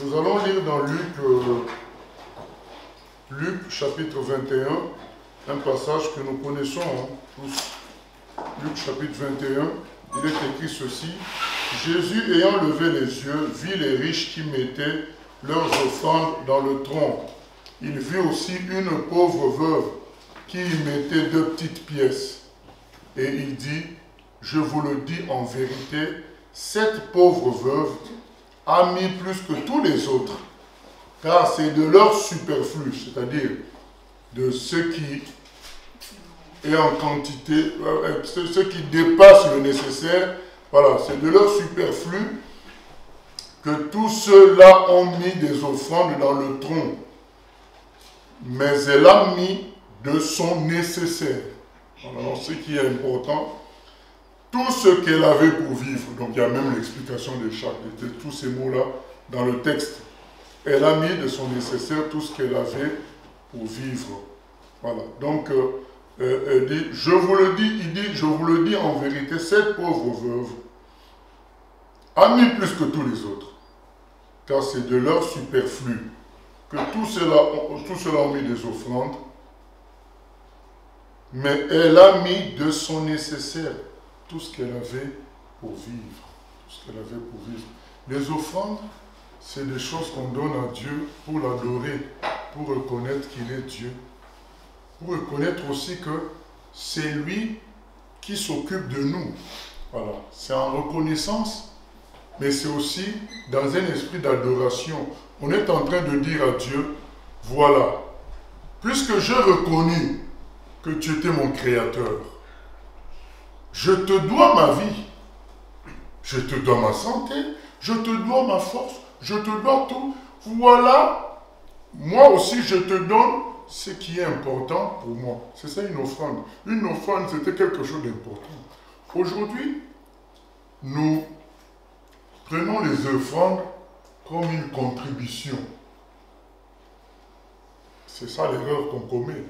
Nous allons lire dans Luc chapitre 21, un passage que nous connaissons tous. Luc chapitre 21, il est écrit ceci. Jésus ayant levé les yeux, vit les riches qui mettaient leurs offrandes dans le tronc. Il vit aussi une pauvre veuve qui y mettait 2 petites pièces. Et il dit, je vous le dis en vérité, cette pauvre veuve a mis plus que tous les autres, car c'est de leur superflu, c'est-à-dire de ce qui est en quantité, ce qui dépasse le nécessaire, voilà, c'est de leur superflu que tous ceux-là ont mis des offrandes dans le tronc. Mais elle a mis de son nécessaire. Alors, ce qui est important, tout ce qu'elle avait pour vivre, donc il y a même l'explication de tous ces mots-là dans le texte. Elle a mis de son nécessaire tout ce qu'elle avait pour vivre. Voilà. Donc, elle dit, je vous le dis en vérité, cette pauvre veuve a mis plus que tous les autres, car c'est de leur superflu que tous ceux-là ont mis des offrandes, mais elle a mis de son nécessaire tout ce qu'elle avait pour vivre. Tout ce qu'elle avait pour vivre. Les offrandes, c'est des choses qu'on donne à Dieu pour l'adorer, pour reconnaître qu'il est Dieu. Pour reconnaître aussi que c'est lui qui s'occupe de nous. Voilà. C'est en reconnaissance, mais c'est aussi dans un esprit d'adoration. On est en train de dire à Dieu, voilà, puisque j'ai reconnu que tu étais mon créateur, je te dois ma vie, je te dois ma santé, je te dois ma force, je te dois tout. Voilà, moi aussi je te donne ce qui est important pour moi. C'est ça une offrande. Une offrande, c'était quelque chose d'important. Aujourd'hui, nous prenons les offrandes comme une contribution. C'est ça l'erreur qu'on commet.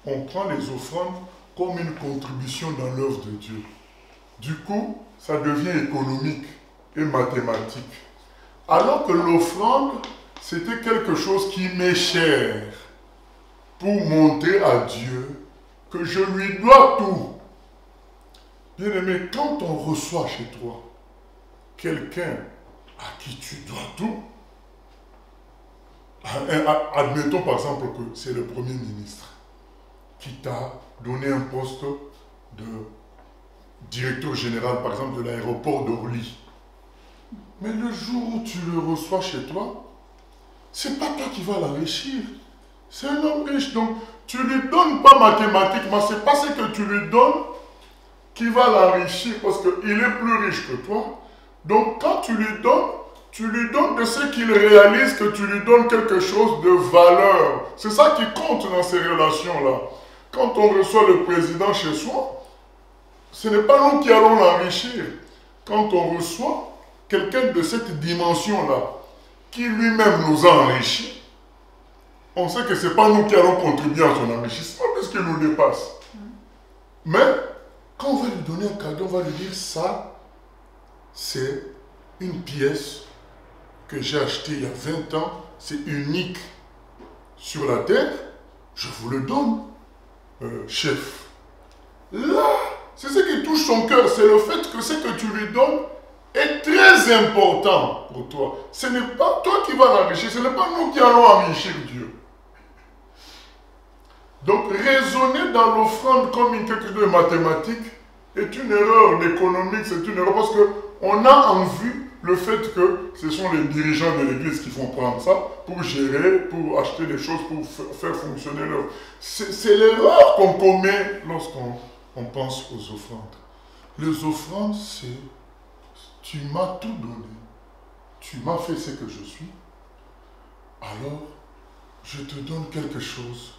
On prend les offrandes comme une contribution dans l'œuvre de Dieu. Du coup, ça devient économique et mathématique. Alors que l'offrande, c'était quelque chose qui m'est cher pour montrer à Dieu que je lui dois tout. Bien-aimé, quand on reçoit chez toi quelqu'un à qui tu dois tout, admettons par exemple que c'est le Premier ministre qui t'a donné un poste de directeur général, par exemple, de l'aéroport d'Orly. Mais le jour où tu le reçois chez toi, c'est pas toi qui vas l'enrichir. C'est un homme riche. Donc, tu ne lui donnes pas mathématiquement. C'est pas ce que tu lui donnes qui va l'enrichir parce qu'il est plus riche que toi. Donc, quand tu lui donnes de ce qu'il réalise, que tu lui donnes quelque chose de valeur. C'est ça qui compte dans ces relations-là. Quand on reçoit le président chez soi, ce n'est pas nous qui allons l'enrichir. Quand on reçoit quelqu'un de cette dimension-là, qui lui-même nous a enrichis, on sait que ce n'est pas nous qui allons contribuer à son enrichissement, puisqu'il nous dépasse. Mais, quand on va lui donner un cadeau, on va lui dire, ça, c'est une pièce que j'ai achetée il y a 20 ans, c'est unique sur la terre, je vous le donne. Chef. Là, c'est ce qui touche son cœur, c'est le fait que ce que tu lui donnes est très important pour toi. Ce n'est pas toi qui vas l'enrichir, ce n'est pas nous qui allons enrichir Dieu. Donc, raisonner dans l'offrande comme quelque chose de mathématique est une erreur d'économique, c'est une erreur parce qu'on a en vue le fait que ce sont les dirigeants de l'église qui vont prendre ça pour gérer, pour acheter des choses, pour faire fonctionner leur... C'est l'erreur qu'on commet lorsqu'on pense aux offrandes. Les offrandes, c'est tu m'as tout donné, tu m'as fait ce que je suis, alors je te donne quelque chose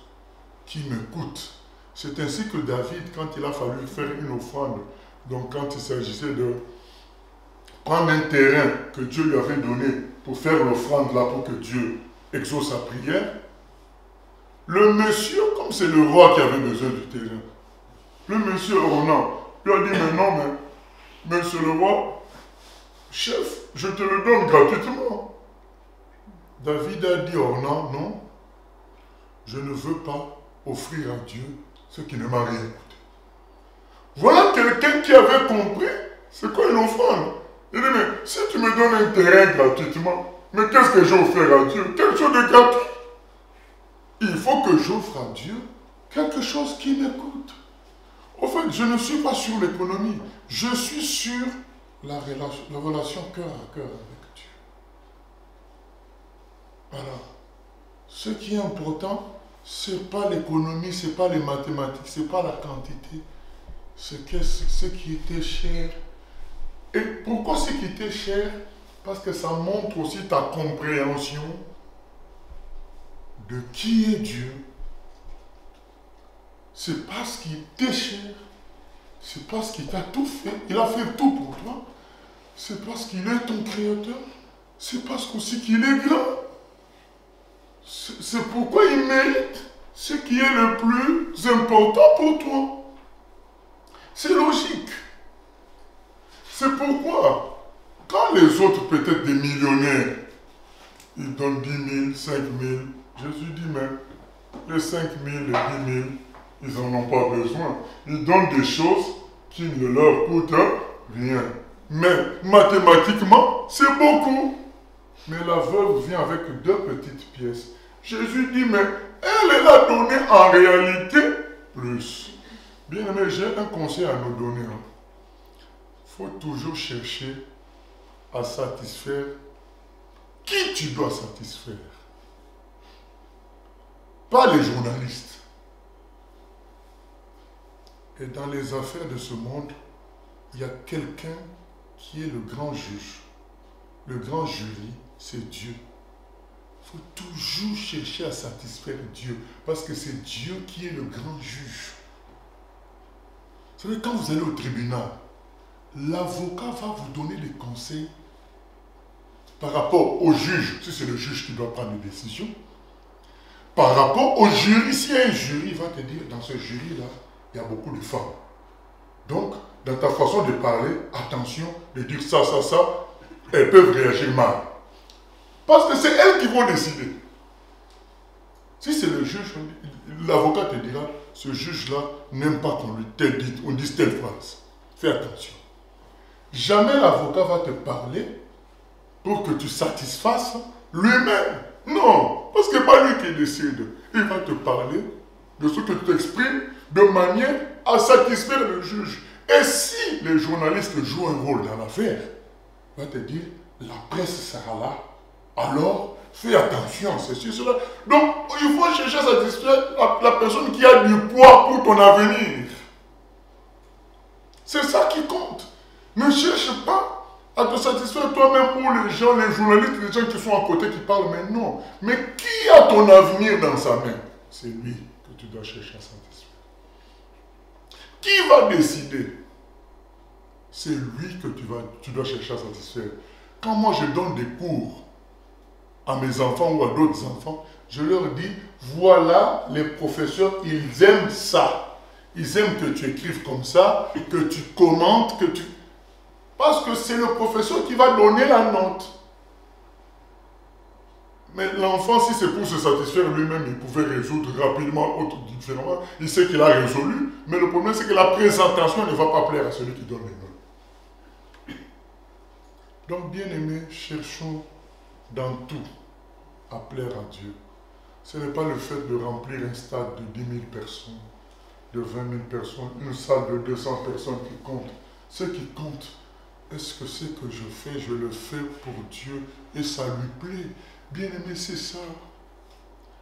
qui me coûte. C'est ainsi que David, quand il a fallu faire une offrande, donc quand il s'agissait de prendre un terrain que Dieu lui avait donné pour faire l'offrande là, pour que Dieu exauce sa prière, le monsieur, comme c'est le roi qui avait besoin du terrain, le monsieur Ornan lui a dit, mais non, mais monsieur le roi, chef, je te le donne gratuitement. David a dit Ornan, non, je ne veux pas offrir à Dieu ce qui ne m'a rien coûté. Voilà quelqu'un qui avait compris c'est quoi une offrande. Il dit, mais si tu me donnes un terrain gratuitement, mais qu'est-ce que j'ai offert à Dieu? Quelque chose de gratuit. Il faut que j'offre à Dieu quelque chose qui me coûte. En fait, je ne suis pas sur l'économie. Je suis sur la relation cœur à cœur avec Dieu. Voilà. Ce qui est important, ce n'est pas l'économie, ce n'est pas les mathématiques, ce n'est pas la quantité. C'est ce qui était cher. Et pourquoi ce qui était cher? Parce que ça montre aussi ta compréhension de qui est Dieu. C'est parce qu'il était cher. C'est parce qu'il t'a tout fait. Il a fait tout pour toi. C'est parce qu'il est ton créateur. C'est parce qu'aussi qu'il est grand. C'est pourquoi il mérite ce qui est le plus important pour toi. C'est logique. C'est pourquoi, quand les autres, peut-être des millionnaires, ils donnent 10 000, 5 000, Jésus dit, mais les 5 000, les 10 000, ils n'en ont pas besoin. Ils donnent des choses qui ne leur coûtent rien. Mais mathématiquement, c'est beaucoup. Mais la veuve vient avec 2 petites pièces. Jésus dit, mais elle a donné en réalité plus. Bien aimé, j'ai un conseil à nous donner. Il faut toujours chercher à satisfaire qui tu dois satisfaire. Pas les journalistes. Et dans les affaires de ce monde, il y a quelqu'un qui est le grand juge. Le grand jury, c'est Dieu. Il faut toujours chercher à satisfaire Dieu, parce que c'est Dieu qui est le grand juge. Vous savez, quand vous allez au tribunal, l'avocat va vous donner les conseils par rapport au juge, si c'est le juge qui doit prendre une décision. Par rapport au jury, s'il y a un jury, il va te dire, dans ce jury-là, il y a beaucoup de femmes. Donc, dans ta façon de parler, attention de dire ça, elles peuvent réagir mal. Parce que c'est elles qui vont décider. Si c'est le juge, l'avocat te dira, ce juge-là n'aime pas qu'on lui dise telle phrase. Fais attention. Jamais l'avocat va te parler pour que tu satisfasses lui-même. Non, parce que ce n'est pas lui qui décide. Il va te parler de ce que tu t'exprimes de manière à satisfaire le juge. Et si les journalistes jouent un rôle dans l'affaire, il va te dire, la presse sera là. Alors, fais attention, c'est sûr, cela. Donc, il faut chercher à satisfaire la personne qui a du poids pour ton avenir. C'est ça qui compte. Ne cherche pas à te satisfaire toi-même pour les gens, les journalistes, les gens qui sont à côté qui parlent, mais non. Mais qui a ton avenir dans sa main? C'est lui que tu dois chercher à satisfaire. Qui va décider? C'est lui que tu dois chercher à satisfaire. Quand moi je donne des cours à mes enfants ou à d'autres enfants, je leur dis, voilà, les professeurs, ils aiment ça. Ils aiment que tu écrives comme ça, que tu commentes, que tu... Parce que c'est le professeur qui va donner la note. Mais l'enfant, si c'est pour se satisfaire lui-même, il pouvait résoudre rapidement, différemment. Il sait qu'il a résolu, mais le problème, c'est que la présentation ne va pas plaire à celui qui donne les notes. Donc, bien aimés, cherchons dans tout à plaire à Dieu. Ce n'est pas le fait de remplir un stade de 10 000 personnes, de 20 000 personnes, une salle de 200 personnes qui compte. Ce qui compte, est-ce que ce que je fais, je le fais pour Dieu et ça lui plaît? Bien aimé, c'est ça.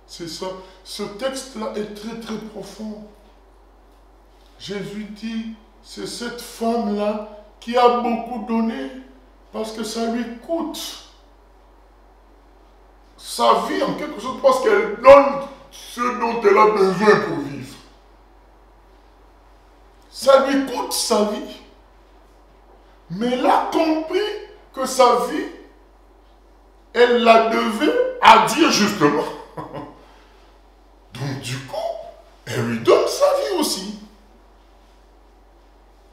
C'est ça. Ce texte-là est très très profond. Jésus dit, c'est cette femme-là qui a beaucoup donné parce que ça lui coûte sa vie en quelque sorte, parce qu'elle donne ce dont elle a besoin pour vivre. Ça lui coûte sa vie. Mais elle a compris que sa vie, elle la devait à Dieu justement. Donc du coup, elle lui donne sa vie aussi.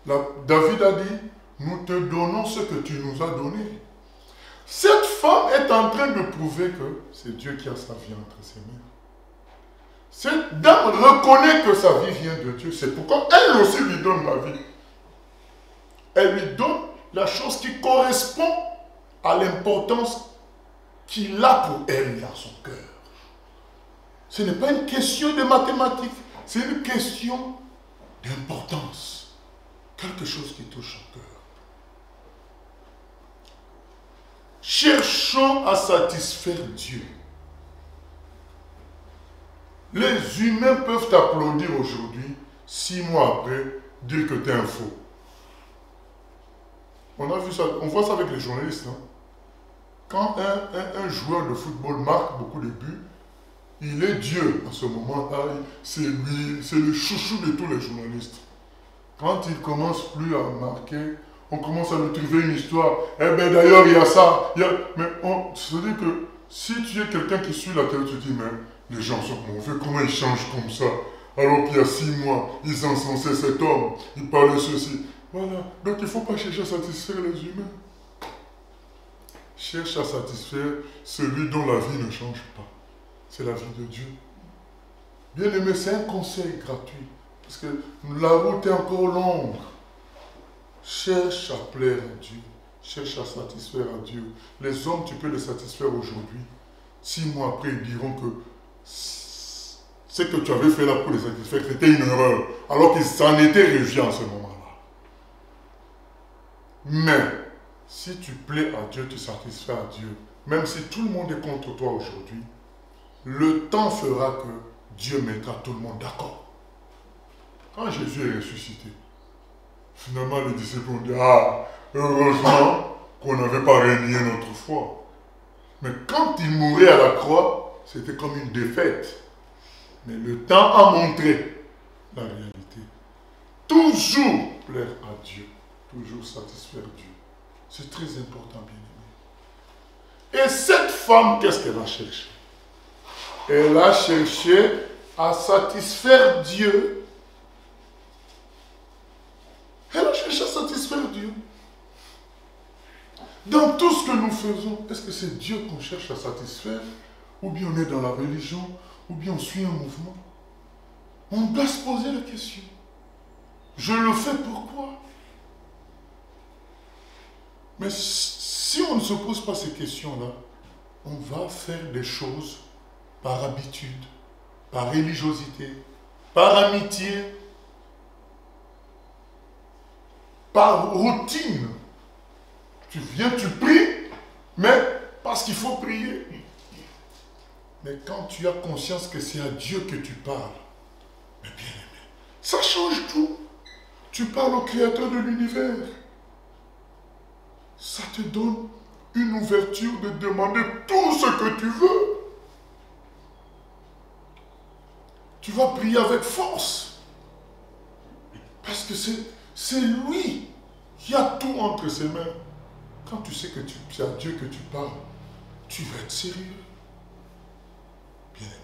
David a dit, nous te donnons ce que tu nous as donné. Cette femme, est en train de prouver que c'est Dieu qui a sa vie entre ses mains. Cette dame reconnaît que sa vie vient de Dieu. C'est pourquoi elle aussi lui donne la vie. Elle lui donne la chose qui correspond à l'importance qu'il a pour elle dans son cœur. Ce n'est pas une question de mathématiques, c'est une question d'importance. Quelque chose qui touche son cœur. Cherchons à satisfaire Dieu. Les humains peuvent t'applaudir aujourd'hui, 6 mois après, dire que tu es un faux. On a vu ça, on voit ça avec les journalistes. Hein. Quand un joueur de football marque beaucoup de buts, il est Dieu à ce moment-là. C'est lui, c'est le chouchou de tous les journalistes. Quand il commence plus à marquer, on commence à lui trouver une histoire. Eh bien d'ailleurs, il y a ça. Mais c'est-à-dire que si tu es quelqu'un qui suit la télé, tu te dis, mais les gens sont mauvais, comment ils changent comme ça? Alors qu'il y a 6 mois, ils encensaient cet homme, ils parlaient ceci. Voilà. Donc il ne faut pas chercher à satisfaire les humains. Cherche à satisfaire celui dont la vie ne change pas. C'est la vie de Dieu. Bien aimé, c'est un conseil gratuit. Parce que la route est encore longue. Cherche à plaire à Dieu. Cherche à satisfaire à Dieu. Les hommes, tu peux les satisfaire aujourd'hui. 6 mois après, ils diront que ce que tu avais fait là pour les satisfaire, c'était une erreur. Alors qu'ils s'en étaient réjouis en ce moment-là. Mais, si tu plais à Dieu, tu satisfais à Dieu. Même si tout le monde est contre toi aujourd'hui, le temps fera que Dieu mettra tout le monde d'accord. Quand Jésus est ressuscité, finalement les disciples ont dit, ah, heureusement qu'on n'avait pas renié notre foi. Mais quand il mourait à la croix, c'était comme une défaite. Mais le temps a montré la réalité. Toujours plaire à Dieu, toujours satisfaire Dieu. C'est très important, bien aimé. Et cette femme, qu'est-ce qu'elle a cherché? Elle a cherché à satisfaire Dieu. Elle a cherché à satisfaire Dieu. Dans tout ce que nous faisons, est-ce que c'est Dieu qu'on cherche à satisfaire? Ou bien on est dans la religion? Ou bien on suit un mouvement? On doit se poser la question. Je le fais pourquoi? Mais si on ne se pose pas ces questions-là, on va faire des choses par habitude, par religiosité, par amitié, par routine. Tu viens, tu pries, mais parce qu'il faut prier. Mais quand tu as conscience que c'est à Dieu que tu parles, mais bien aimé, ça change tout. Tu parles au Créateur de l'univers. Ça te donne une ouverture de demander tout ce que tu veux. Tu vas prier avec force. Parce que c'est lui qui a tout entre ses mains. Quand tu sais que c'est à Dieu que tu parles, tu vas être sérieux. Bien aimé.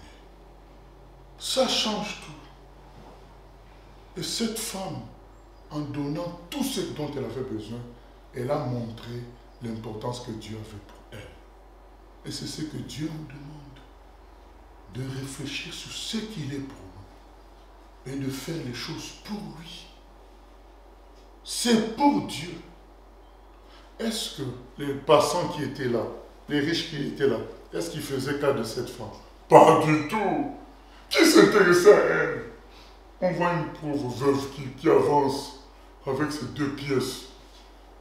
Ça change tout. Et cette femme, en donnant tout ce dont elle avait besoin, elle a montré l'importance que Dieu avait pour elle. Et c'est ce que Dieu nous demande. De réfléchir sur ce qu'il est pour nous. Et de faire les choses pour lui. C'est pour Dieu. Est-ce que les passants qui étaient là, les riches qui étaient là, est-ce qu'ils faisaient cas de cette femme? Pas du tout. Qui s'intéressait à elle? On voit une pauvre veuve qui avance avec ses 2 pièces.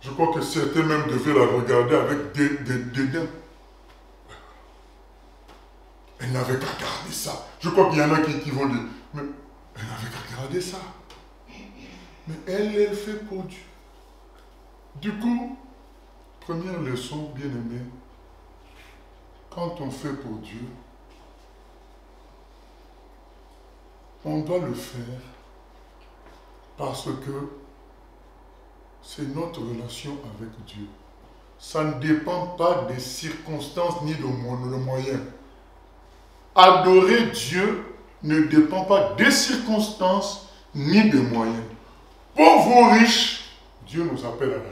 Je crois que certains même devaient la regarder avec dédain. Elle n'avait qu'à garder ça. Je crois qu'il y en a qui vont dire, mais elle n'avait qu'à garder ça. Mais elle fait pour Dieu. Du coup, première leçon, bien aimée, quand on fait pour Dieu, on doit le faire parce que c'est notre relation avec Dieu. Ça ne dépend pas des circonstances ni de moyens. Adorer Dieu ne dépend pas des circonstances ni des moyens. Pauvres ou riches, Dieu nous appelle à l'adorer.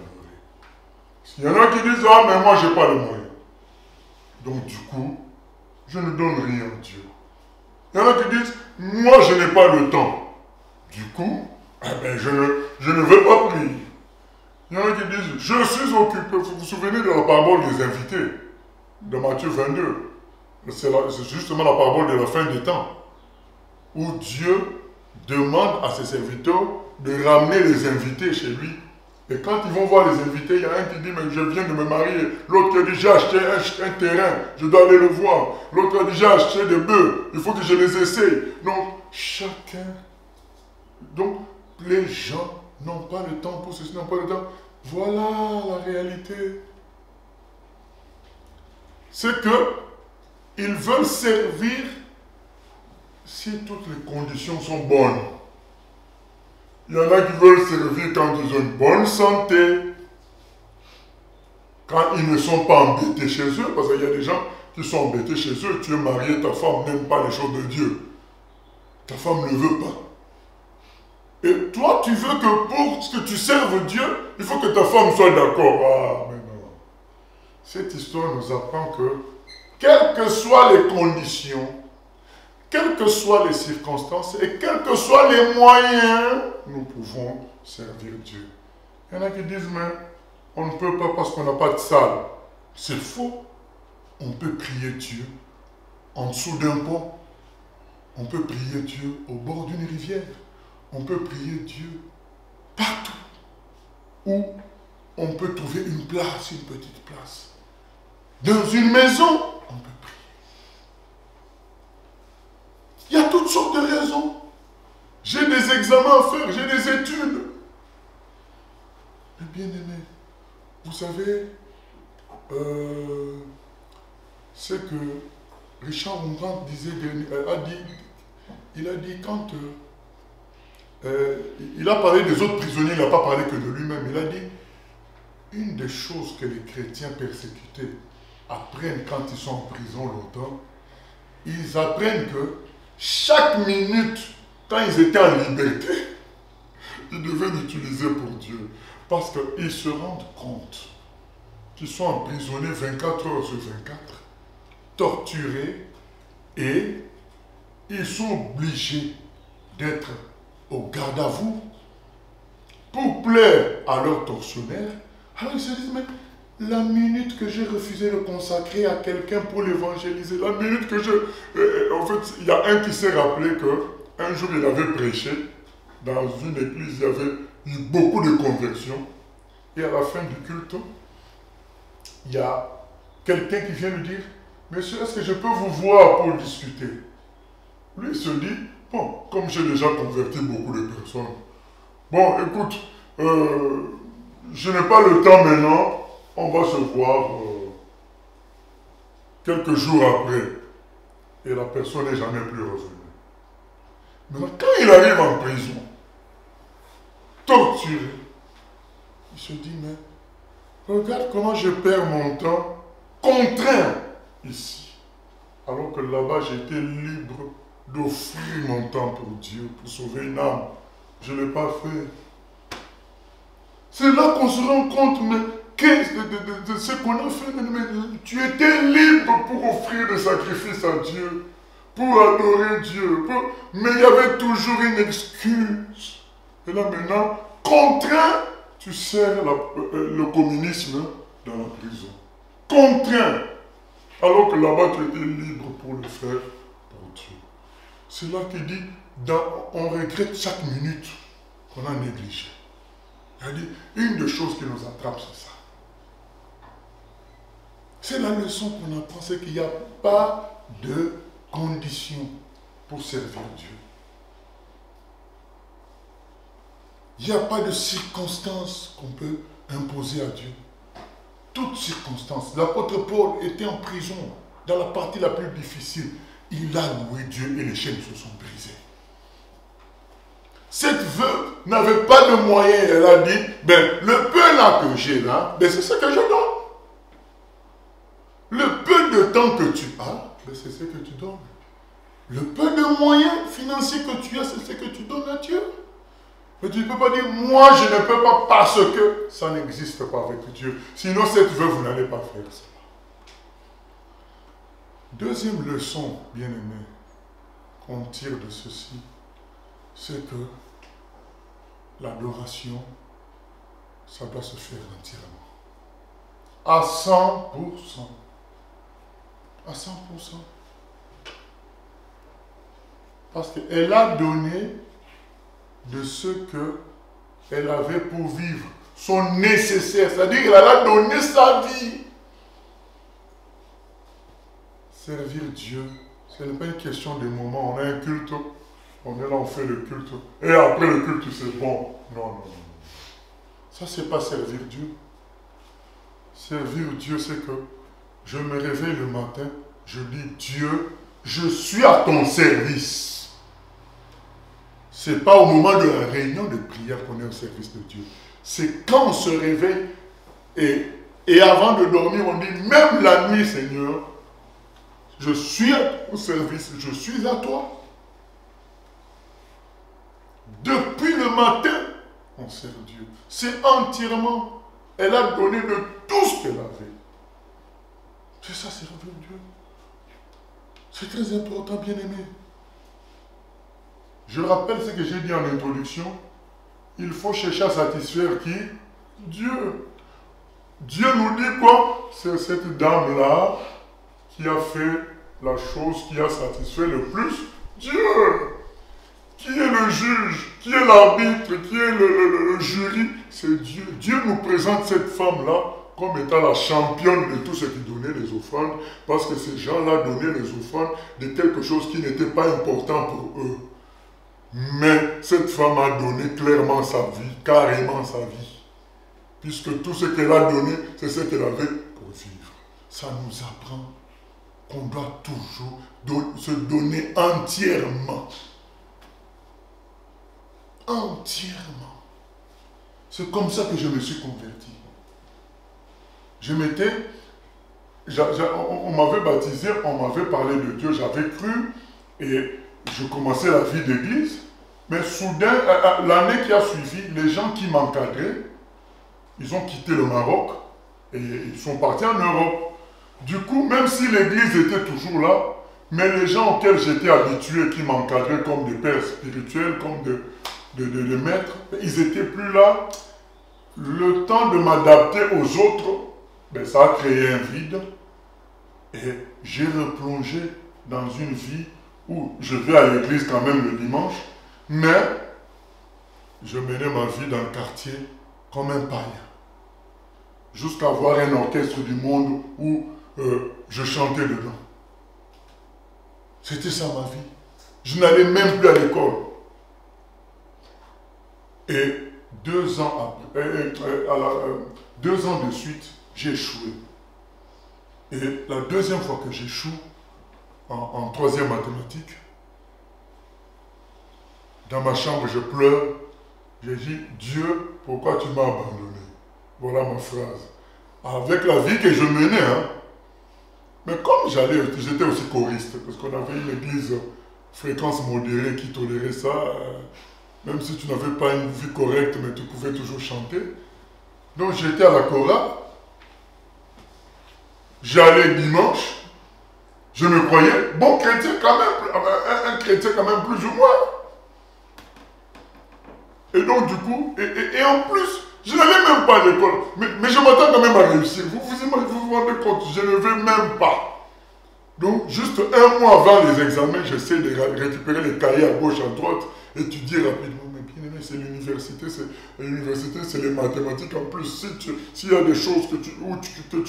Il y en a qui disent, ah mais moi je n'ai pas le moyen. Donc du coup, je ne donne rien à Dieu. Il y en a qui disent, moi je n'ai pas le temps. Du coup, eh ben, je ne vais pas prier. Il y en a qui disent, je suis occupé. Vous vous souvenez de la parabole des invités, de Matthieu 22. C'est justement la parabole de la fin des temps, où Dieu demande à ses serviteurs de ramener les invités chez lui. Et quand ils vont voir les invités, il y a un qui dit, mais je viens de me marier. L'autre qui dit, j'ai acheté un terrain, je dois aller le voir. L'autre qui dit, j'ai acheté des bœufs, il faut que je les essaye. Donc, chacun. Donc, les gens n'ont pas le temps pour ceci, n'ont pas le temps. Voilà la réalité. C'est que ils veulent servir si toutes les conditions sont bonnes. Il y en a qui veulent servir quand ils ont une bonne santé, quand ils ne sont pas embêtés chez eux, parce qu'il y a des gens qui sont embêtés chez eux. Tu es marié, ta femme n'aime pas les choses de Dieu. Ta femme ne veut pas. Et toi, tu veux que pour que tu serves Dieu, il faut que ta femme soit d'accord. Ah, mais non. Cette histoire nous apprend que, quelles que soient les conditions, quelles que soient les circonstances et quels que soient les moyens, nous pouvons servir Dieu. Il y en a qui disent, mais on ne peut pas parce qu'on n'a pas de salle. C'est faux. On peut prier Dieu en dessous d'un pont. On peut prier Dieu au bord d'une rivière. On peut prier Dieu partout où on peut trouver une place, une petite place. Dans une maison, on peut prier. Il y a toutes sortes de raisons. J'ai des examens à faire, j'ai des études. Mais bien aimé, vous savez, c'est que Richard Rembrandt il a dit quand il a parlé des autres prisonniers, il n'a pas parlé que de lui-même. Il a dit, une des choses que les chrétiens persécutés apprennent quand ils sont en prison longtemps, ils apprennent que chaque minute, quand ils étaient en liberté, ils devaient l'utiliser pour Dieu. Parce qu'ils se rendent compte qu'ils sont emprisonnés 24 heures sur 24, torturés, et ils sont obligés d'être au garde à vous pour plaire à leur tortionnaire. Alors ils se disent, mais la minute que j'ai refusé de consacrer à quelqu'un pour l'évangéliser, la minute que je... en fait, il y a un qui s'est rappelé qu'un jour il avait prêché dans une église, il y avait eu beaucoup de conversions, et à la fin du culte, il y a quelqu'un qui vient lui dire, monsieur, est-ce que je peux vous voir pour discuter? Lui, il se dit, bon, comme j'ai déjà converti beaucoup de personnes, bon, écoute, je n'ai pas le temps maintenant, on va se voir quelques jours après. Et la personne n'est jamais plus revenue. Maintenant, quand il arrive en prison, torturé, il se dit, mais regarde comment je perds mon temps contraint ici. Alors que là-bas, j'étais libre d'offrir mon temps pour Dieu, pour sauver une âme. Je ne l'ai pas fait. C'est là qu'on se rend compte, mais qu'est-ce de ce qu'on a fait? Mais tu étais libre pour offrir des sacrifices à Dieu, pour adorer Dieu. Mais il y avait toujours une excuse. Et là maintenant, contraint, tu sers le communisme dans la prison. Contraint. Alors que là-bas, tu étais libre pour le faire pour Dieu. C'est là qu'il dit, on regrette chaque minute qu'on a négligé. C'est-à-dire, une des choses qui nous attrape, c'est ça. C'est la leçon qu'on apprend, c'est qu'il n'y a pas de conditions pour servir Dieu. Il n'y a pas de circonstances qu'on peut imposer à Dieu. Toutes circonstances. L'apôtre Paul était en prison, dans la partie la plus difficile. Il a loué Dieu et les chaînes se sont brisées. Cette veuve n'avait pas de moyens. Elle a dit, ben, le peu là que j'ai là, ben, c'est ce que je donne. Le peu de temps que tu as, ben, c'est ce que tu donnes. Le peu de moyens financiers que tu as, c'est ce que tu donnes à Dieu. Mais tu ne peux pas dire, moi je ne peux pas parce que ça n'existe pas avec Dieu. Sinon cette veuve, vous n'allez pas faire ça. Deuxième leçon, bien-aimé, qu'on tire de ceci, c'est que l'adoration, ça doit se faire entièrement. À 100%. À 100%. Parce qu'elle a donné de ce qu'elle avait pour vivre, son nécessaire. C'est-à-dire qu'elle a donné sa vie. Servir Dieu, ce n'est pas une question de moment. On a un culte, on est là, on fait le culte. Et après le culte, c'est bon. Non, non, non. Ça, c'est pas servir Dieu. Servir Dieu, c'est que je me réveille le matin, je dis Dieu, je suis à ton service. Ce n'est pas au moment de la réunion de prière qu'on est au service de Dieu. C'est quand on se réveille et avant de dormir, on dit même la nuit, Seigneur, je suis à ton service, je suis à toi. Depuis le matin, on sert Dieu. C'est entièrement. Elle a donné de tout ce qu'elle avait. C'est ça, servir Dieu. C'est très important, bien-aimé. Je rappelle ce que j'ai dit en introduction. Il faut chercher à satisfaire qui? Dieu. Dieu nous dit quoi? C'est cette dame-là qui a fait la chose qui a satisfait le plus Dieu. Qui est le juge? Qui est l'arbitre? Qui est le jury? C'est Dieu. Dieu nous présente cette femme-là comme étant la championne de tout ce qui donnait les offrandes, parce que ces gens-là donnaient les offrandes de quelque chose qui n'était pas important pour eux. Mais cette femme a donné clairement sa vie, carrément sa vie. Puisque tout ce qu'elle a donné, c'est ce qu'elle avait pour vivre. Ça nous apprend qu'on doit toujours se donner entièrement. Entièrement. C'est comme ça que je me suis converti. On m'avait baptisé, on m'avait parlé de Dieu, j'avais cru et je commençais la vie d'église. Mais soudain, l'année qui a suivi, les gens qui m'encadraient, ils ont quitté le Maroc et ils sont partis en Europe. Du coup, même si l'église était toujours là, mais les gens auxquels j'étais habitué, qui m'encadraient comme des pères spirituels, comme des maîtres, ils n'étaient plus là. Le temps de m'adapter aux autres, ben, ça a créé un vide. Et j'ai replongé dans une vie où je vais à l'église quand même le dimanche, mais je menais ma vie dans le quartier comme un païen. Jusqu'à avoir un orchestre du monde où je chantais dedans. C'était ça ma vie. Je n'allais même plus à l'école. Et 2 ans après, 2 ans de suite, j'ai échoué. Et la deuxième fois que j'échoue, en 3e mathématiques, dans ma chambre, je pleure. J'ai dit, Dieu, pourquoi tu m'as abandonné? Voilà ma phrase. Avec la vie que je menais, hein. Mais comme j'étais aussi choriste, parce qu'on avait une église fréquence modérée qui tolérait ça, même si tu n'avais pas une vie correcte, mais tu pouvais toujours chanter. Donc j'étais à la chorale, j'allais dimanche, je me croyais bon chrétien quand même, un chrétien quand même plus ou moins. Et donc du coup, et en plus, je n'allais même pas à l'école, mais je m'attends quand même à réussir. Vous vous rendez compte, je ne vais même pas. Donc juste 1 mois avant les examens, j'essaie de récupérer les cahiers à gauche, à droite, étudier rapidement. Mais bien aimé, c'est l'université, c'est les mathématiques en plus. S'il y a des choses que tu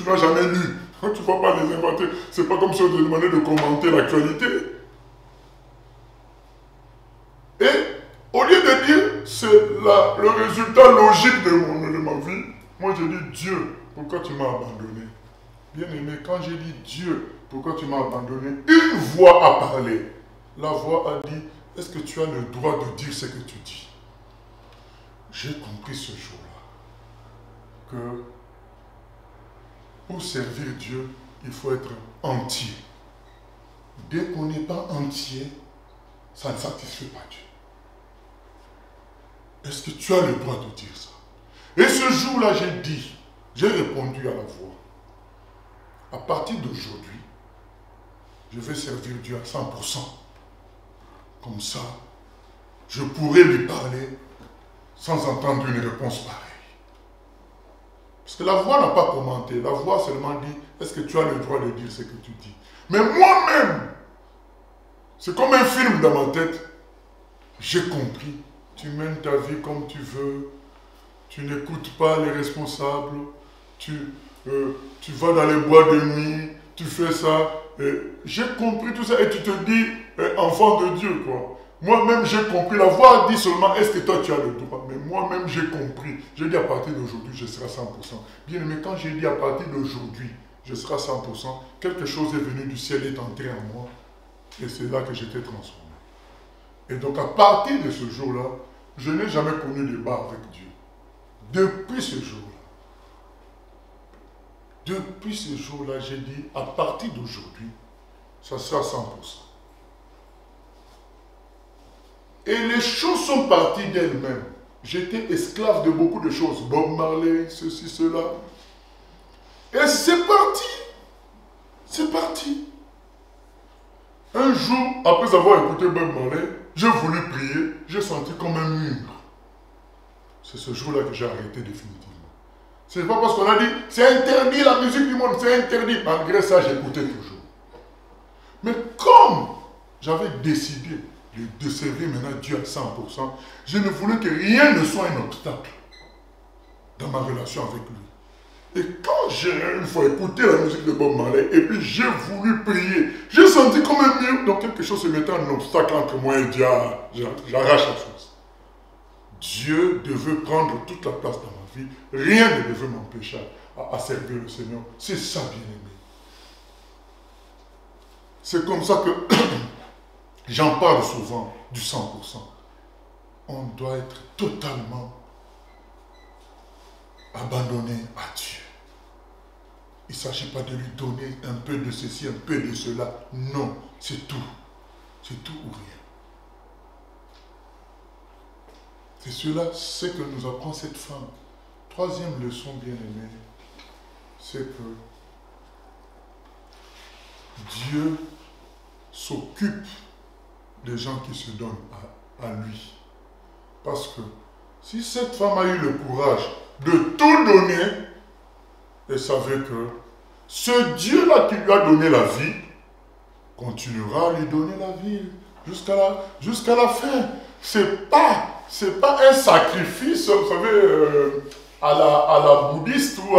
n'as jamais lues, tu ne vas pas les inventer. C'est pas comme si on te demandait de commenter l'actualité. Et au lieu de dire, c'est le résultat logique de ma vie, moi je dis, Dieu, pourquoi tu m'as abandonné? Bien aimé, quand j'ai dit Dieu, pourquoi tu m'as abandonné? Une voix a parlé. La voix a dit, est-ce que tu as le droit de dire ce que tu dis? J'ai compris ce jour-là que pour servir Dieu, il faut être entier. Dès qu'on n'est pas entier, ça ne satisfait pas Dieu. Est-ce que tu as le droit de dire ça? Et ce jour-là, j'ai répondu à la voix. À partir d'aujourd'hui, je vais servir Dieu à 100%. Comme ça, je pourrais lui parler sans entendre une réponse pareille. Parce que la voix n'a pas commenté. La voix seulement dit, est-ce que tu as le droit de dire ce que tu dis? Mais moi-même, c'est comme un film dans ma tête. J'ai compris. Tu mènes ta vie comme tu veux. Tu n'écoutes pas les responsables. Tu vas dans les bois de nuit. Tu fais ça. J'ai compris tout ça. Et tu te dis, enfant de Dieu, quoi. Moi-même, j'ai compris. La voix dit seulement, est-ce que toi, tu as le droit? Mais moi-même, j'ai compris. J'ai dit, à partir d'aujourd'hui, je serai à 100%. Bien aimé, quand j'ai dit, à partir d'aujourd'hui, je serai à 100%, quelque chose est venu du ciel, est entré en moi. Et c'est là que j'étais transformé. Et donc, à partir de ce jour-là, je n'ai jamais connu de débat avec Dieu. Depuis ce jour-là, j'ai dit, à partir d'aujourd'hui, ça sera à 100%. Et les choses sont parties d'elles-mêmes. J'étais esclave de beaucoup de choses. Bob Marley, ceci, cela. Et c'est parti. C'est parti. Un jour, après avoir écouté Bob Marley, j'ai voulu prier. J'ai senti comme un mur. C'est ce jour-là que j'ai arrêté définitivement. Ce n'est pas parce qu'on a dit, c'est interdit la musique du monde, c'est interdit. Malgré ça, j'écoutais toujours. Mais comme j'avais décidé de servir maintenant Dieu à 100%, je ne voulais que rien ne soit un obstacle dans ma relation avec lui. Et quand j'ai une fois écouté la musique de Bob Marley, et puis j'ai voulu prier, j'ai senti comme un mur, donc quelque chose se mettait en obstacle entre moi et Dieu. J'arrache la chose. Dieu devait prendre toute la place dans ma vie. Rien ne devait m'empêcher à servir le Seigneur. C'est ça, bien-aimé. C'est comme ça que j'en parle souvent du 100%. On doit être totalement abandonné à Dieu. Il ne s'agit pas de lui donner un peu de ceci, un peu de cela. Non, c'est tout. C'est tout ou rien. C'est cela, c'est que nous apprend cette femme. Troisième leçon, bien aimée, c'est que Dieu s'occupe des gens qui se donnent à lui. Parce que si cette femme a eu le courage de tout donner, elle savait que ce Dieu-là qui lui a donné la vie, continuera à lui donner la vie jusqu'à la fin. C'est pas un sacrifice, vous savez, à la bouddhiste ou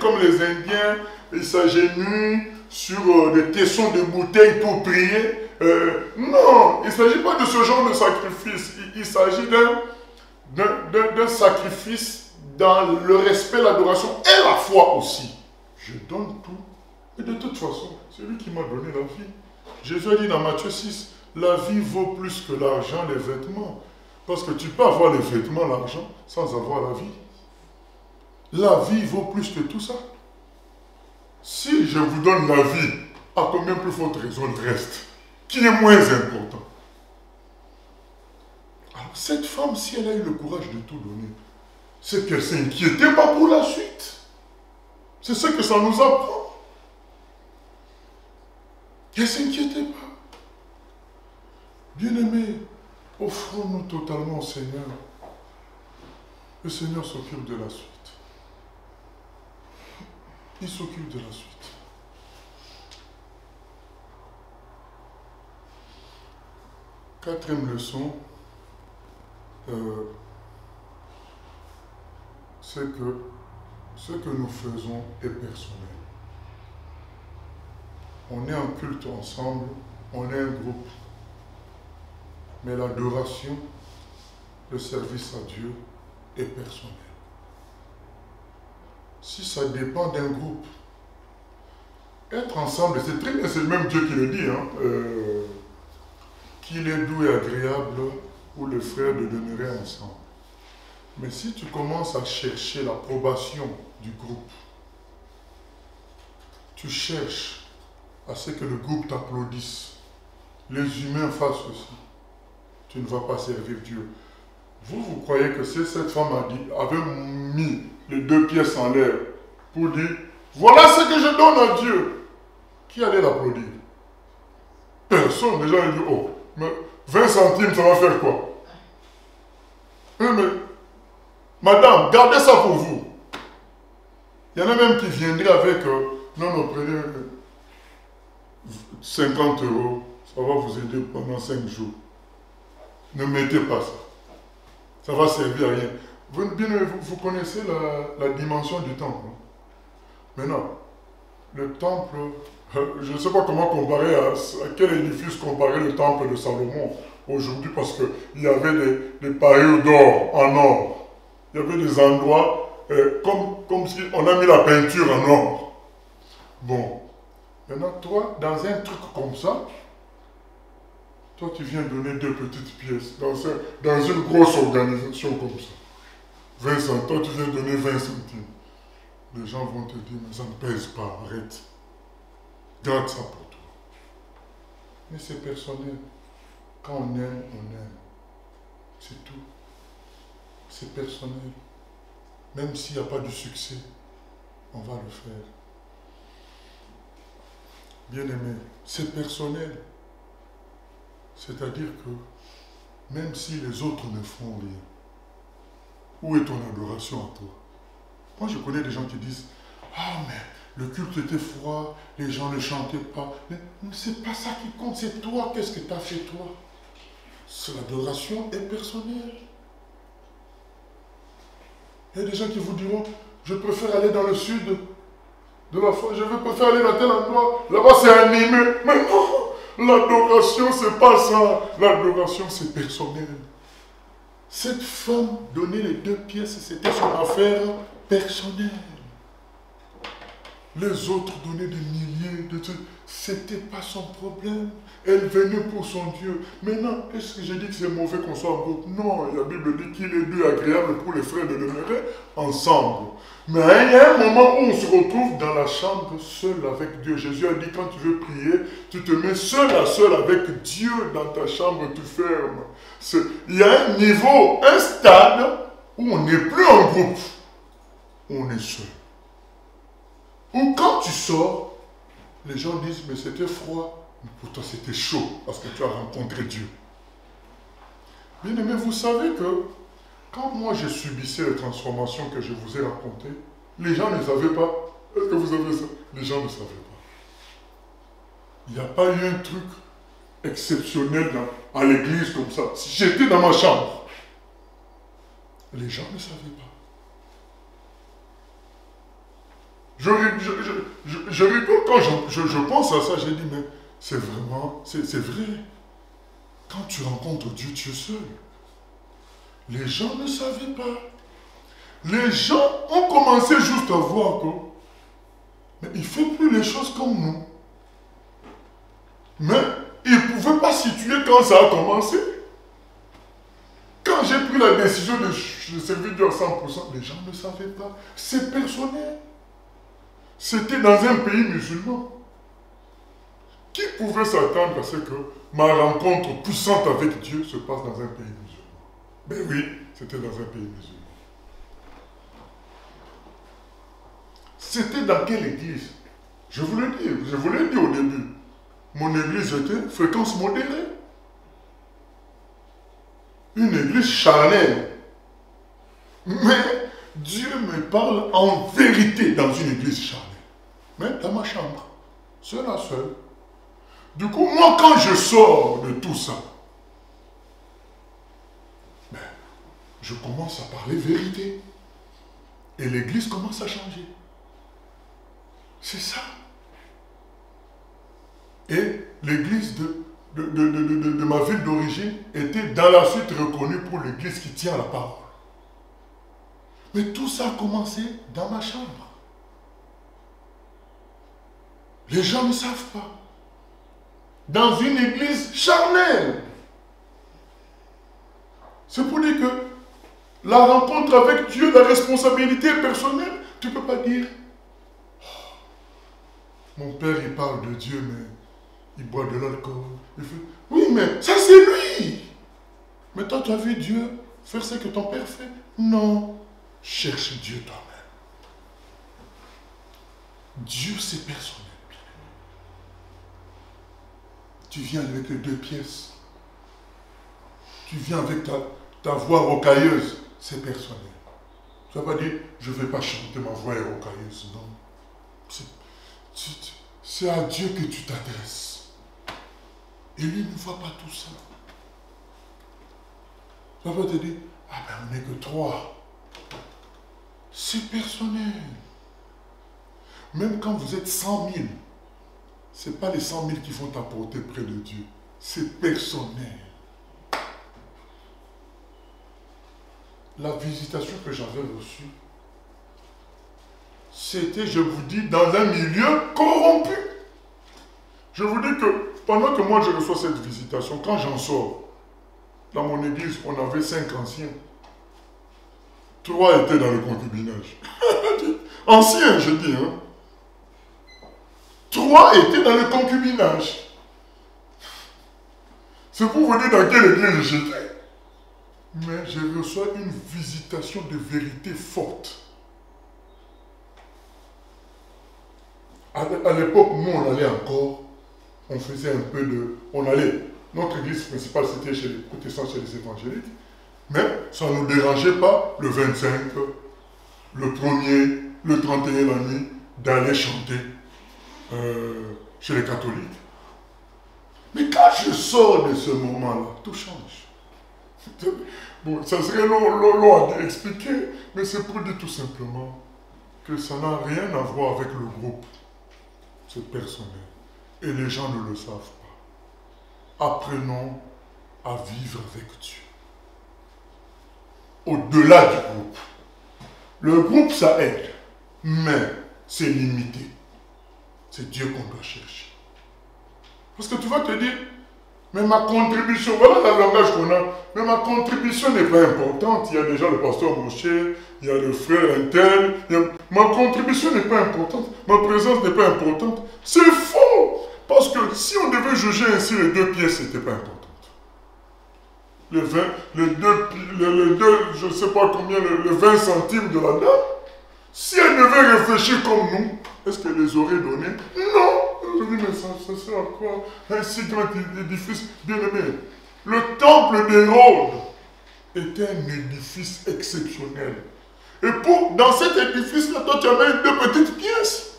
comme les Indiens, ils s'agenouillent sur des tessons de bouteilles pour prier. Non, il ne s'agit pas de ce genre de sacrifice. Il s'agit d'un sacrifice dans le respect, l'adoration et la foi aussi. Je donne tout. Et de toute façon, c'est lui qui m'a donné la vie. Jésus a dit dans Matthieu 6, la vie vaut plus que l'argent, les vêtements. Parce que tu peux avoir les vêtements, l'argent, sans avoir la vie. La vie vaut plus que tout ça. Si je vous donne la vie, à combien plus forte raison le reste, qui est moins important? Alors cette femme, si elle a eu le courage de tout donner, c'est qu'elle ne s'inquiétait pas pour la suite. C'est ce que ça nous apprend. Elle ne s'inquiétait pas. Bien-aimés, offrons-nous totalement au Seigneur. Le Seigneur s'occupe de la suite. Il s'occupe de la suite. Quatrième leçon, c'est que ce que nous faisons est personnel. On est en culte ensemble, on est un groupe. Mais l'adoration, le service à Dieu est personnel. Si ça dépend d'un groupe, être ensemble, c'est très bien, c'est le même Dieu qui le dit, hein, qu'il est doux et agréable pour les frères de demeurer ensemble. Mais si tu commences à chercher l'approbation du groupe, tu cherches à ce que le groupe t'applaudisse, les humains fassent ceci, tu ne vas pas servir Dieu. Vous croyez que si cette femme avait mis les deux pièces en l'air pour dire, voilà ce que je donne à Dieu. Qui allait l'applaudir? Personne. Les gens disent, oh, mais 20 centimes, ça va faire quoi? Mais, madame, gardez ça pour vous. Il y en a même qui viendraient avec, non, prenez 50 €, ça va vous aider pendant 5 jours. Ne mettez pas ça. Ça va servir à rien. Vous connaissez la dimension du temple. Maintenant, le temple, je ne sais pas comment comparer, à quel édifice comparer le temple de Salomon aujourd'hui, parce qu'il y avait des parures d'or, en or. Il y avait des endroits comme si on a mis la peinture en or. Bon, maintenant toi, dans un truc comme ça, toi tu viens donner 2 petites pièces dans une grosse organisation comme ça. 20 centimes, toi tu viens donner 20 centimes. Les gens vont te dire, mais ça ne pèse pas, arrête. Garde ça pour toi. Mais c'est personnel. Quand on aime, on aime. C'est tout. C'est personnel. Même s'il n'y a pas de succès, on va le faire. Bien aimé, c'est personnel. C'est-à-dire que même si les autres ne font rien, où est ton adoration à toi? Moi, je connais des gens qui disent, ah, mais le culte était froid, les gens ne chantaient pas. Mais c'est pas ça qui compte, c'est toi. Qu'est-ce que tu as fait, toi? L'adoration est personnelle. Il y a des gens qui vous diront, je préfère aller dans le sud de la foi, je préfère aller dans tel endroit. Là-bas, c'est animé. Mais non, l'adoration, c'est pas ça. L'adoration, c'est personnel. Cette femme donnait les 2 pièces, c'était son affaire personnelle. Les autres donnaient des milliers de trucs. C'était pas son problème. Elle venait pour son Dieu. Maintenant, est-ce que j'ai dit que c'est mauvais qu'on soit en groupe? Non, la Bible dit qu'il est doux et agréable pour les frères de demeurer ensemble. Mais il y a un moment où on se retrouve dans la chambre seul avec Dieu. Jésus a dit, quand tu veux prier, tu te mets seul à seul avec Dieu dans ta chambre, tu fermes. Il y a un niveau, un stade où on n'est plus en groupe. On est seul. Ou quand tu sors, les gens disent, mais c'était froid. Mais pour toi, c'était chaud parce que tu as rencontré Dieu. Bien aimé, vous savez que quand moi je subissais les transformations que je vous ai racontées, les gens ne savaient pas. Est-ce que vous savez ça? Les gens ne savaient pas. Il n'y a pas eu un truc exceptionnel à l'église comme ça. Si j'étais dans ma chambre, les gens ne savaient pas. Je rigole quand je pense à ça, j'ai dit, mais c'est vraiment, c'est vrai. Quand tu rencontres Dieu, tu es seul. Les gens ne savaient pas. Les gens ont commencé juste à voir que, mais il ne fait plus les choses comme nous. Mais ils ne pouvaient pas situer quand ça a commencé. Quand j'ai pris la décision de servir Dieu à 100%, les gens ne savaient pas. C'est personnel. C'était dans un pays musulman. Qui pouvait s'attendre à ce que ma rencontre puissante avec Dieu se passe dans un pays musulman? Ben oui, c'était dans un pays musulman. C'était dans quelle église? Je vous l'ai dit au début. Mon église était fréquence modérée. Une église charnelle. Mais Dieu me parle en vérité dans une église charnelle. Mais dans ma chambre, seul à seul. Du coup, moi, quand je sors de tout ça, ben, je commence à parler vérité. Et l'église commence à changer. C'est ça. Et l'église de ma ville d'origine était dans la suite reconnue pour l'église qui tient la parole. Mais tout ça a commencé dans ma chambre. Les gens ne savent pas. Dans une église charnelle. C'est pour dire que la rencontre avec Dieu, la responsabilité personnelle, tu ne peux pas dire, oh, mon père il parle de Dieu, mais il boit de l'alcool. Oui, mais ça c'est lui. Mais toi tu as vu Dieu faire ce que ton père fait? Non. Cherche Dieu toi-même. Dieu c'est personnel. Tu viens avec les 2 pièces. Tu viens avec ta voix rocailleuse. C'est personnel. Tu ne vas pas dire, je ne vais pas chanter, ma voix est rocailleuse. Non. C'est à Dieu que tu t'adresses. Et lui ne voit pas tout ça. Tu ne vas pas te dire, ah ben on n'est que 3. C'est personnel. Même quand vous êtes 100 000, ce n'est pas les 100 000 qui vont t'apporter près de Dieu. C'est personnel. La visitation que j'avais reçue, c'était, je vous dis, dans un milieu corrompu. Je vous dis que pendant que moi je reçois cette visitation, quand j'en sors, dans mon église, on avait 5 anciens. 3 étaient dans le concubinage. Anciens, je dis, hein. 3 étaient dans le concubinage. C'est pour vous dire dans quelle église j'étais. Mais je reçois une visitation de vérité forte. À l'époque, nous, on allait encore, on faisait un peu de... On allait, notre église principale, c'était chez les protestants, chez les évangéliques, mais ça ne nous dérangeait pas, le 25, le 1er, le 31 la nuit, d'aller chanter chez les catholiques. Mais quand je sors de ce moment-là, tout change. Bon, ça serait long à expliquer, mais c'est pour dire tout simplement que ça n'a rien à voir avec le groupe. C'est personnel. Et les gens ne le savent pas. Apprenons à vivre avec Dieu. Au-delà du groupe. Le groupe, ça aide, mais c'est limité. C'est Dieu qu'on doit chercher. Parce que tu vas te dire, mais ma contribution, voilà le langage qu'on a, mais ma contribution n'est pas importante. Il y a déjà le pasteur Mosché, il y a le frère Intel, ma contribution n'est pas importante, ma présence n'est pas importante. C'est faux! Parce que si on devait juger ainsi, les 2 pièces n'étaient pas importantes. Les 2, je ne sais pas combien, les 20 centimes de la dame, si elle devait réfléchir comme nous, est-ce qu'elle les aurait donnés? Non! Je dis, mais ça sert à quoi? Un si grand édifice, bien aimé. Le temple d'Hérode était un édifice exceptionnel. Et dans cet édifice-là, toi, tu avais 2 petites pièces.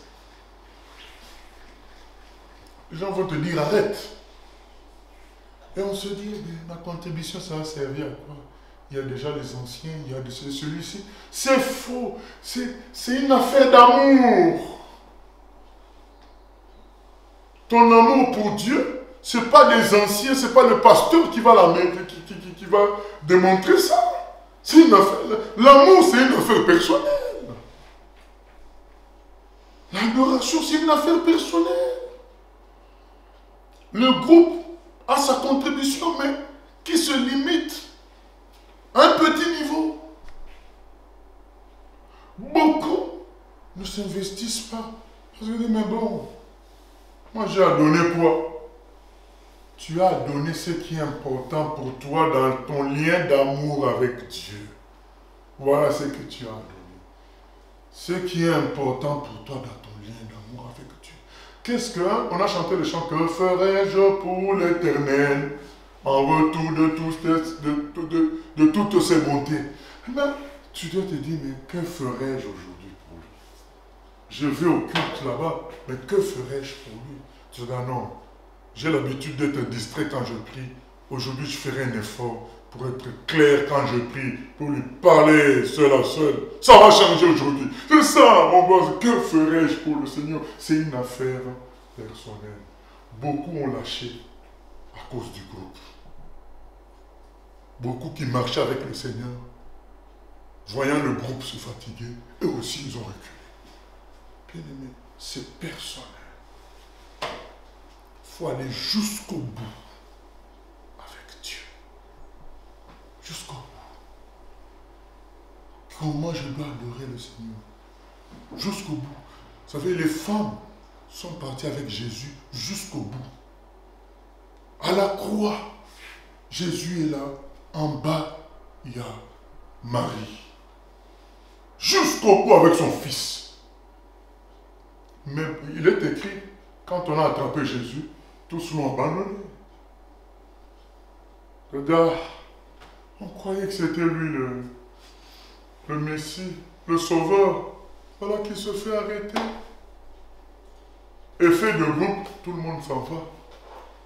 Les gens vont te dire, arrête. Et on se dit, mais ma contribution, ça va servir à quoi? Il y a déjà les anciens, il y a celui-ci. C'est faux. C'est une affaire d'amour. Ton amour pour Dieu, ce n'est pas des anciens, ce n'est pas le pasteur qui va qui va démontrer ça. C'est une affaire. L'amour, c'est une affaire personnelle. L'adoration, c'est une affaire personnelle. Le groupe a sa contribution, mais qui se limite à un petit niveau. Beaucoup ne s'investissent pas. Parce que je dis, mais bon, moi j'ai à donner quoi? Tu as à donner ce qui est important pour toi dans ton lien d'amour avec Dieu. Voilà ce que tu as à donner. Ce qui est important pour toi dans ton lien d'amour avec Dieu. Qu'est-ce que, on a chanté le chant, que ferai-je pour l'Éternel en retour de toutes ses bontés? Mais tu dois te dire, mais que ferai-je aujourd'hui pour lui? Je vais au culte là-bas, mais que ferai-je pour lui? Tu dis, non, j'ai l'habitude d'être distrait quand je prie. Aujourd'hui, je ferai un effort pour être clair quand je prie, pour lui parler seul à seul. Ça va changer aujourd'hui. C'est ça, mon boss. Que ferai-je pour le Seigneur? C'est une affaire personnelle. Beaucoup ont lâché à cause du groupe. Beaucoup qui marchaient avec le Seigneur, voyant le groupe se fatiguer, eux aussi ils ont reculé. Bien aimé, c'est personnel. Il faut aller jusqu'au bout avec Dieu. Jusqu'au bout. Comment je dois adorer le Seigneur? Jusqu'au bout. Vous savez, les femmes sont parties avec Jésus jusqu'au bout. À la croix, Jésus est là. En bas, il y a Marie. Jusqu'au bout avec son fils. Mais il est écrit, quand on a attrapé Jésus, tous l'ont abandonné. Le gars, on croyait que c'était lui le Messie, le Sauveur. Voilà qu'il se fait arrêter. Effet de groupe, tout le monde s'en va.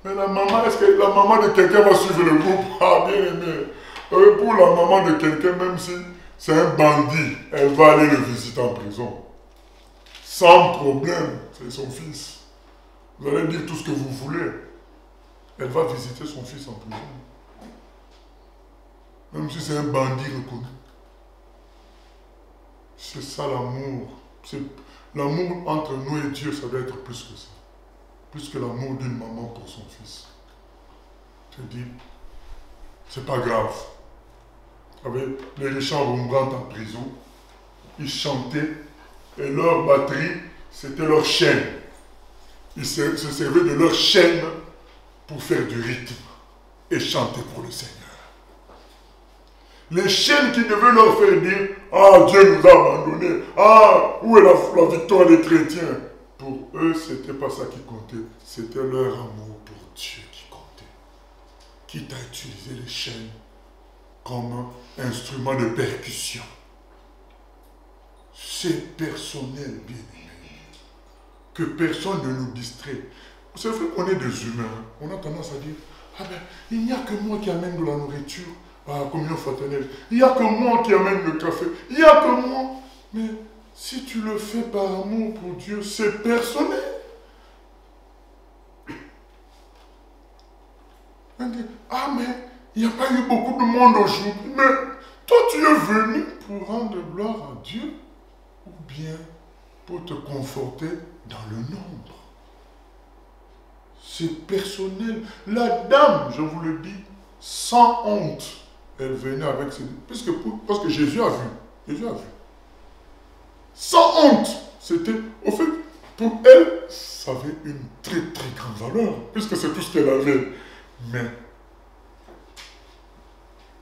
Mais la maman, est-ce que la maman de quelqu'un va suivre le groupe? Ah, bien aimé. Pour la maman de quelqu'un, même si c'est un bandit, elle va aller le visiter en prison. Sans problème, c'est son fils. Vous allez dire tout ce que vous voulez. Elle va visiter son fils en prison. Même si c'est un bandit reconnu. C'est ça l'amour. L'amour entre nous et Dieu, ça doit être plus que ça. Plus que l'amour d'une maman pour son fils. Je te dis, c'est pas grave. Avec les Richard Rembrandt en prison, ils chantaient et leur batterie, c'était leur chaîne. Ils se servaient de leur chaîne pour faire du rythme et chanter pour le Seigneur. Les chaînes qui devaient leur faire dire « Ah, Dieu nous a abandonnés. Ah, où est la victoire des chrétiens ?» Pour eux, ce n'était pas ça qui comptait. C'était leur amour pour Dieu qui comptait. Quitte à utiliser les chaînes comme instrument de percussion. C'est personnel, bien aimé. Que personne ne nous distrait. C'est vrai qu'on est des humains. On a tendance à dire « Ah ben, il n'y a que moi qui amène de la nourriture à la communion fraternelle. Il n'y a que moi qui amène le café. Il n'y a que moi. » Mais si tu le fais par amour pour Dieu, c'est personnel. On dit « Ah mais, il n'y a pas eu beaucoup de monde aujourd'hui. Mais toi tu es venu pour rendre gloire à Dieu ou bien pour te conforter dans le nombre. » C'est personnel. La dame, je vous le dis, sans honte, elle venait avec ses... Parce que Jésus a vu. Jésus a vu. Sans honte. C'était, au fait, pour elle, ça avait une très très grande valeur, puisque c'est tout ce qu'elle avait. Mais,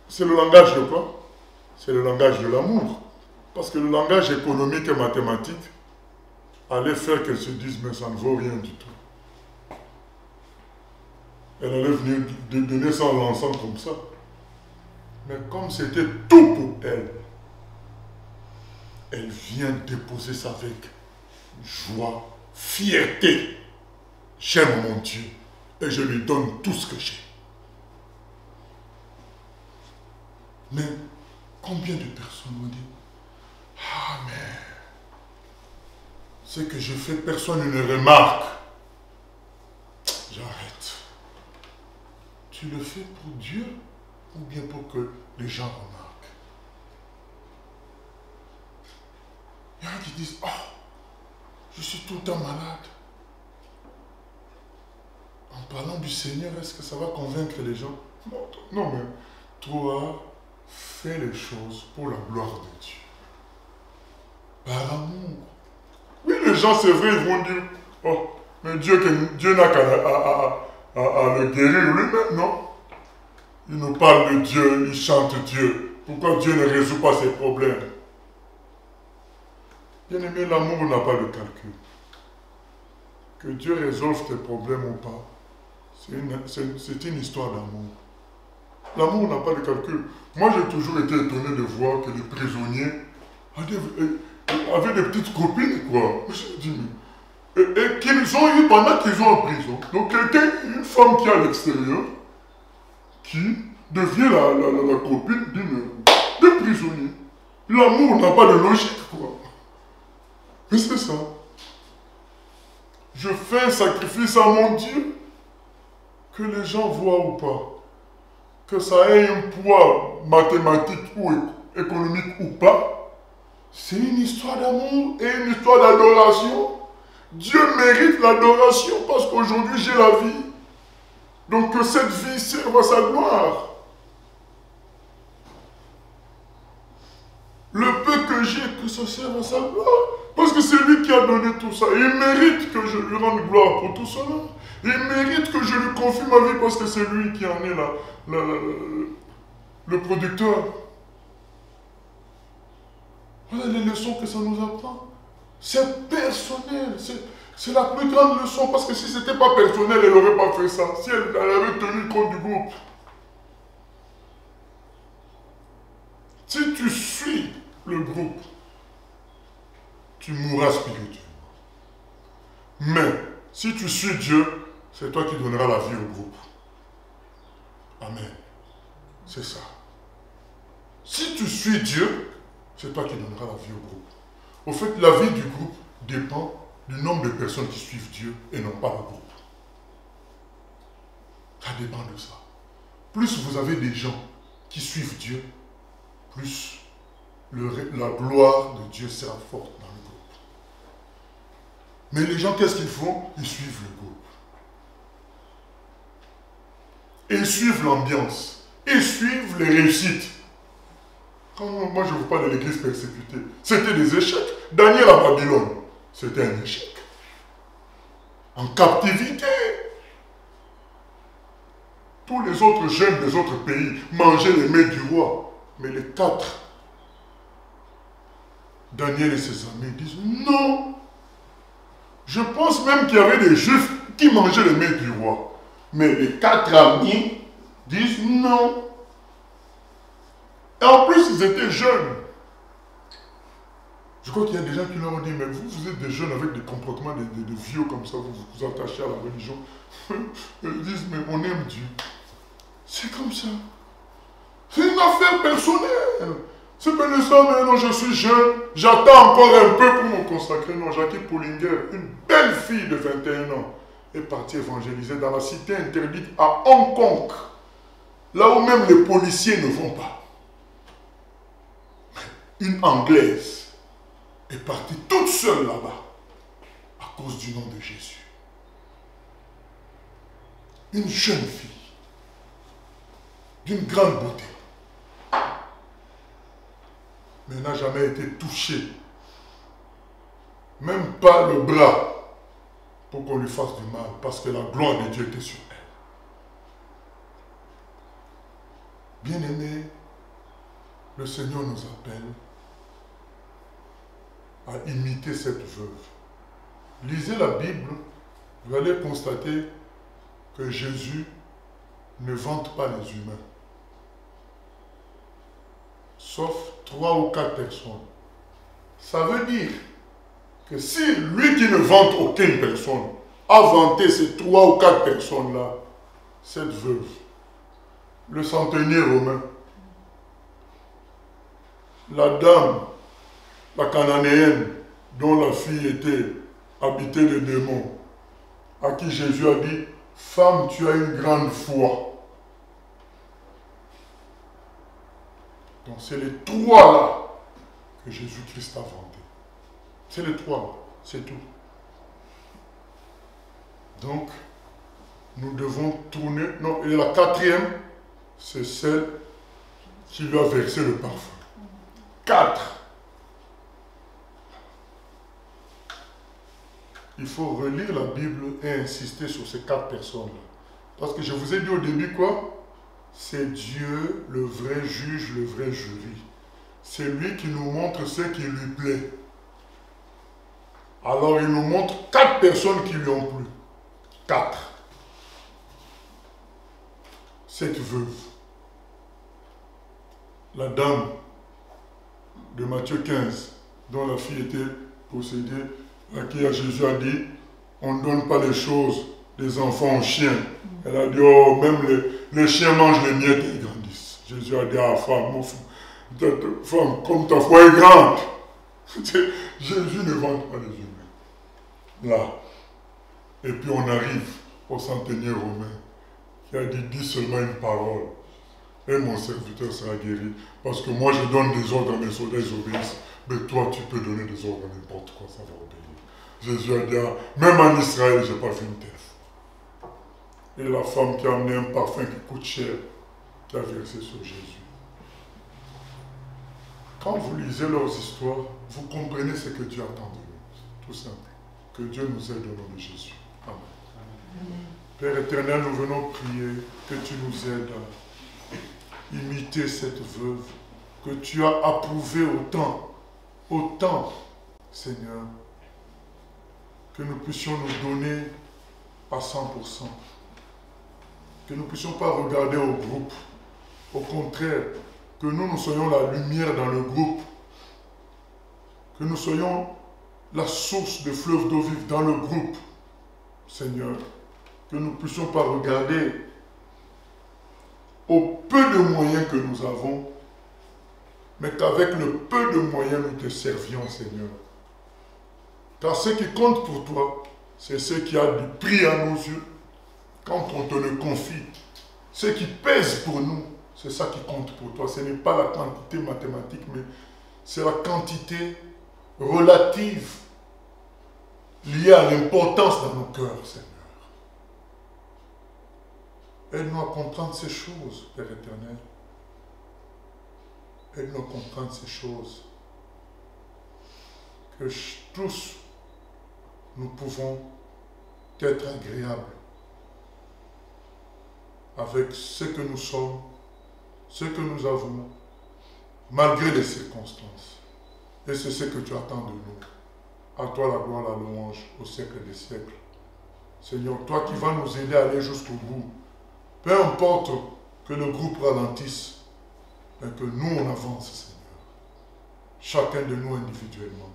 c'est le langage de quoi? C'est le langage de l'amour. Parce que le langage économique et mathématique allait faire qu'elle se dise, mais ça ne vaut rien du tout. Elle allait venir donner ça en lançant comme ça. Mais comme c'était tout pour elle, elle vient déposer ça avec joie, fierté. J'aime mon Dieu et je lui donne tout ce que j'ai. Mais combien de personnes m'ont dit « Ah mais, ce que je fais, personne ne remarque. » J'arrête. Tu le fais pour Dieu ou bien pour que les gens remarquent? Il y en a qui disent « Oh, je suis tout le temps malade. » En parlant du Seigneur, est-ce que ça va convaincre les gens? Non, mais toi, fais les choses pour la gloire de Dieu. Par amour. Oui, les gens, c'est vrai, ils vont dire « Oh, mais Dieu n'a qu'à le guérir lui-même, non? » Il nous parle de Dieu, il chante Dieu. Pourquoi Dieu ne résout pas ses problèmes? Bien aimé, l'amour n'a pas de calcul. Que Dieu résolve tes problèmes ou pas, c'est une histoire d'amour. L'amour n'a pas de calcul. Moi, j'ai toujours été étonné de voir que les prisonniers avaient des petites copines, quoi. Je me suis dit, et qu'ils ont eu pendant qu'ils sont en prison. Donc, une femme qui est à l'extérieur, qui devient la copine d'un prisonnier. L'amour n'a pas de logique, quoi. Mais c'est ça. Je fais un sacrifice à mon Dieu, que les gens voient ou pas, que ça ait un poids mathématique ou économique ou pas, c'est une histoire d'amour et une histoire d'adoration. Dieu mérite l'adoration parce qu'aujourd'hui j'ai la vie. Donc que cette vie serve à sa gloire. Le peu que j'ai, que ça serve à sa gloire. Parce que c'est lui qui a donné tout ça. Il mérite que je lui rende gloire pour tout cela. Il mérite que je lui confie ma vie parce que c'est lui qui en est le producteur. Voilà les leçons que ça nous apprend. C'est personnel. C'est la plus grande leçon, parce que si ce n'était pas personnel, elle n'aurait pas fait ça. Si elle avait tenu compte du groupe. Si tu suis le groupe, tu mourras spirituellement. Mais si tu suis Dieu, c'est toi qui donneras la vie au groupe. Amen. C'est ça. Si tu suis Dieu, c'est toi qui donneras la vie au groupe. Au fait, la vie du groupe dépend du nombre de personnes qui suivent Dieu et non pas le groupe. Ça dépend de ça. Plus vous avez des gens qui suivent Dieu, plus la gloire de Dieu sera forte dans le groupe. Mais les gens, qu'est-ce qu'ils font? Ils suivent le groupe. Et ils suivent l'ambiance. Ils suivent les réussites. Quand moi je vous parle de l'église persécutée, c'était des échecs. Daniel à Babylone, c'était un échec. En captivité. Tous les autres jeunes des autres pays mangeaient les mets du roi. Mais les 4, Daniel et ses amis disent non. Je pense même qu'il y avait des juifs qui mangeaient les mets du roi. Mais les 4 amis disent non. Et en plus, ils étaient jeunes. Je crois qu'il y a des gens qui leur ont dit, mais vous êtes des jeunes avec des comportements de vieux comme ça, vous vous attachez à la religion. Ils disent, mais on aime Dieu. C'est comme ça. C'est une affaire personnelle. C'est pas le ça, mais non, je suis jeune. J'attends encore un peu pour me consacrer. Non, Jackie Paulinger, une belle fille de 21 ans, est partie évangéliser dans la cité interdite à Hong Kong. Là où même les policiers ne vont pas. Une Anglaise est partie toute seule là-bas à cause du nom de Jésus. Une jeune fille d'une grande beauté, mais n'a jamais été touchée, même pas le bras, pour qu'on lui fasse du mal, parce que la gloire de Dieu était sur elle. Bien-aimés, le Seigneur nous appelle à imiter cette veuve. Lisez la Bible, vous allez constater que Jésus ne vante pas les humains. Sauf 3 ou 4 personnes. Ça veut dire que si lui qui ne vante aucune personne a vanté ces 3 ou 4 personnes-là, cette veuve, le centenier romain, la dame, la cananéenne, dont la fille était habitée de démons, à qui Jésus a dit, femme, tu as une grande foi. Donc c'est les 3 là que Jésus-Christ a vanté. C'est les 3 là, c'est tout. Donc, nous devons tourner. Non, et la 4e, c'est celle qui lui a versé le parfum. 4. Il faut relire la Bible et insister sur ces 4 personnes-là. Parce que je vous ai dit au début quoi? C'est Dieu, le vrai juge, le vrai jury. C'est lui qui nous montre ce qui lui plaît. Alors il nous montre 4 personnes qui lui ont plu. 4. Cette veuve. La dame de Matthieu 15, dont la fille était possédée, à qui Jésus a dit, on ne donne pas les choses des enfants aux chiens. Elle a dit, oh, même les chiens mangent les miettes et ils grandissent. Jésus a dit, ah femme, femme, comme ta foi est grande. Jésus ne vante pas les humains. Là. Et puis on arrive au centenier romain qui a dit, dis seulement une parole et mon serviteur sera guéri. Parce que moi je donne des ordres à mes soldats, ils obéissent. Mais toi tu peux donner des ordres à n'importe quoi, ça va obéir. Jésus a dit, même en Israël, je n'ai pas vu une telle foi. Et la femme qui a amené un parfum qui coûte cher, qui a versé sur Jésus. Quand vous lisez leurs histoires, vous comprenez ce que Dieu attend de nous. Tout simple. Que Dieu nous aide au nom de Jésus. Amen. Amen. Père éternel, nous venons prier que tu nous aides à imiter cette veuve que tu as approuvée autant, Seigneur, que nous puissions nous donner à 100%. Que nous ne puissions pas regarder au groupe. Au contraire, que nous soyons la lumière dans le groupe. Que nous soyons la source de fleuves d'eau vive dans le groupe, Seigneur. Que nous ne puissions pas regarder au peu de moyens que nous avons, mais qu'avec le peu de moyens nous te servions, Seigneur. Car ce qui compte pour toi, c'est ce qui a du prix à nos yeux. Quand on te le confie, ce qui pèse pour nous, c'est ça qui compte pour toi. Ce n'est pas la quantité mathématique, mais c'est la quantité relative liée à l'importance dans nos cœurs, Seigneur. Aide-nous à comprendre ces choses, Père éternel. Aide-nous à comprendre ces choses. Que tous, nous pouvons être agréables avec ce que nous sommes, ce que nous avons, malgré les circonstances. Et c'est ce que tu attends de nous. À toi la gloire, la louange, au siècle des siècles. Seigneur, toi qui vas nous aider à aller jusqu'au bout, peu importe que le groupe ralentisse, mais que nous on avance, Seigneur. Chacun de nous individuellement.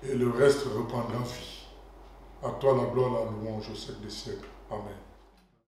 Et le reste reprendra vie. À toi la gloire, la louange, au siècle des siècles. Amen.